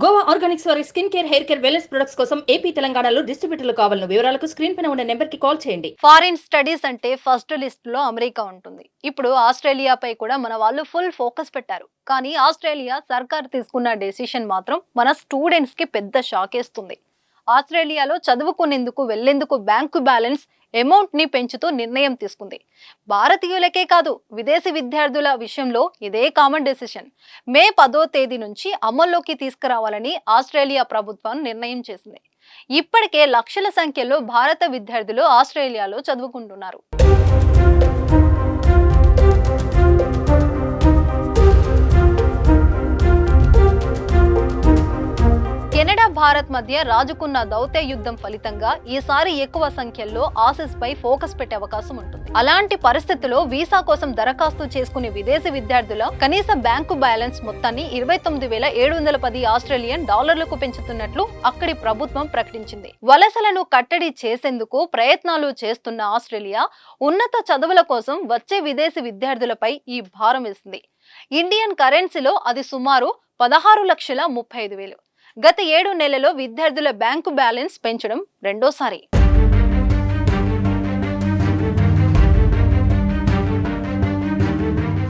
Goa Organics వారి skin care, hair care, wellness products కోసం AP, తెలంగాణలో డిస్ట్రిబ్యూటర్లు కావాలను వివరాలకు స్క్రీన్ పైన ఉన్న నెంబర్ కి కాల్ చేయండి. ఫారిన్ స్టడీస్ అంటే ఫస్ట్ లిస్ట్ లో అమెరికా ఉంటుంది. ఇప్పుడు ఆస్ట్రేలియాపై కూడా మన వాళ్ళు ఫుల్ ఫోకస్ పెట్టారు. కానీ ఆస్ట్రేలియా సర్కార్ తీసుకున్న డెసిషన్ మాత్రం మన స్టూడెంట్స్ కి పెద్ద షాక్ ఇస్తుంది. ఆస్ట్రేలియాలో చదువుకునేందుకు వెళ్లేందుకు బ్యాంకు బ్యాలెన్స్ అమౌంట్ ని పెంచుతూ నిర్ణయం తీసుకుంది. భారతీయులకే కాదు, విదేశీ విద్యార్థుల విషయంలో ఇదే కామన్ డెసిషన్. మే 10వ తేదీ నుంచి అమల్లోకి తీసుకురావాలని ఆస్ట్రేలియా ప్రభుత్వం నిర్ణయం చేసింది. ఇప్పటికే లక్షల సంఖ్యలో భారత విద్యార్థులు ఆస్ట్రేలియాలో చదువుకుంటున్నారు. కెనడా, భారత్ మధ్య రాజుకున్న దౌత్య యుద్ధం ఫలితంగా ఈసారి ఎక్కువ సంఖ్యలో ఆసిస్ పై ఫోకస్ పెట్టే అవకాశం ఉంటుంది. అలాంటి పరిస్థితుల్లో వీసా కోసం దరఖాస్తు చేసుకునే విదేశీ విద్యార్థుల కనీస బ్యాంకు బ్యాలెన్స్ మొత్తాన్ని 29,710 ఆస్ట్రేలియన్ డాలర్లకు పెంచుతున్నట్లు అక్కడి ప్రభుత్వం ప్రకటించింది. వలసలను కట్టడి చేసేందుకు ప్రయత్నాలు చేస్తున్న ఆస్ట్రేలియా ఉన్నత చదువుల కోసం వచ్చే విదేశీ విద్యార్థులపై ఈ భారం వేసింది. ఇండియన్ కరెన్సీలో అది సుమారు 16,35,000. గత 7 నెలల్లో విద్యార్థుల బ్యాంకు బ్యాలెన్స్ పెంచడం రెండోసారి.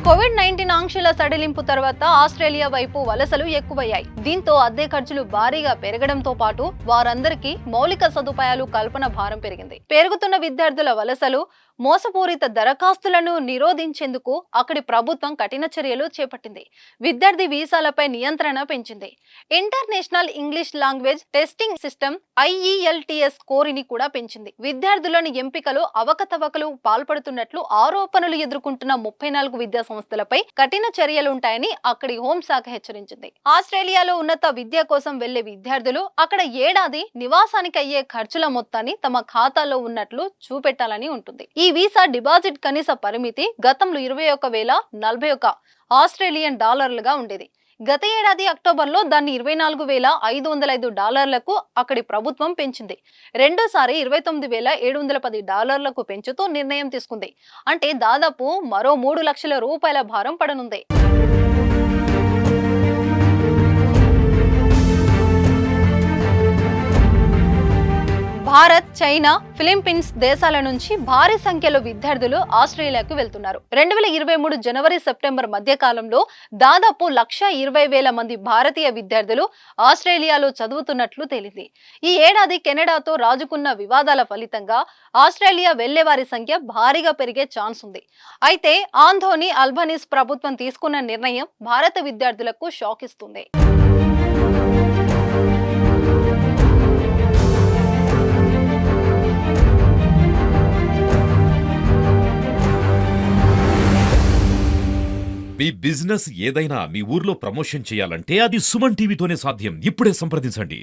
కోవిడ్-19 ఆంక్షల సడలింపు తర్వాత ఆస్ట్రేలియా వైపు వలసలు ఎక్కువయ్యాయి. దీంతో అద్దె ఖర్చులు భారీగా పెరగడంతో పాటు వారందరికీ మౌలిక సదుపాయాలు కల్పన భారం పెరిగింది. పెరుగుతున్న విద్యార్థుల వలసలు, మోసపూరిత దరఖాస్తులను నిరోధించేందుకు అక్కడి ప్రభుత్వం కఠిన చర్యలు చేపట్టింది. విద్యార్థి వీసాలపై నియంత్రణ పెంచింది. International English language testing system IELTS స్కోరుని కూడా పెంచింది. విద్యార్థులను ఎంపికలో అవకతవకలు పాల్పడుతున్నట్లు ఆరోపణలు ఎదుర్కొంటున్న 34 విద్యా సంస్థలపై కఠిన చర్యలుంటాయని అక్కడి హోంశాఖ హెచ్చరించింది. ఆస్ట్రేలియాలో ఉన్నత విద్య కోసం వెళ్లే విద్యార్థులు అక్కడ ఏడాది నివాసానికి అయ్యే ఖర్చుల మొత్తాన్ని తమ ఖాతాలో ఉన్నట్లు చూపెట్టాలని ఉంటుంది. ఈ వీసా డిపాజిట్ కనీస పరిమితి గతంలో 21,041 ఆస్ట్రేలియన్ డాలర్లుగా ఉండేది. గత ఏడాది అక్టోబర్లో దాన్ని 24,505 డాలర్లకు అక్కడి ప్రభుత్వం పెంచింది. రెండోసారి 29,710 డాలర్లకు పెంచుతూ నిర్ణయం తీసుకుంది. అంటే దాదాపు మరో 3 లక్షల రూపాయల భారం పడనుంది. భారత్, చైనా, ఫిలిప్పీన్స్ దేశాల నుంచి భారీ సంఖ్యలో విద్యార్థులు ఆస్ట్రేలియాకు వెళ్తున్నారు. 2023 జనవరి సెప్టెంబర్ మధ్య కాలంలో దాదాపు 1,20,000 మంది భారతీయ విద్యార్థులు ఆస్ట్రేలియాలో చదువుతున్నట్లు తేలింది. ఈ ఏడాది కెనడాతో రాజుకున్న వివాదాల ఫలితంగా ఆస్ట్రేలియా వెళ్లే వారి సంఖ్య భారీగా పెరిగే ఛాన్స్ ఉంది. అయితే ఆంథోనీ అల్బనీస్ ప్రభుత్వం తీసుకున్న నిర్ణయం భారత విద్యార్థులకు షాక్ ఇస్తుంది. మీ బిజినెస్ ఏదైనా మీ ఊర్లో ప్రమోషన్ చేయాలంటే అది సుమన్ టీవీతోనే సాధ్యం. ఇప్పుడే సంప్రదించండి.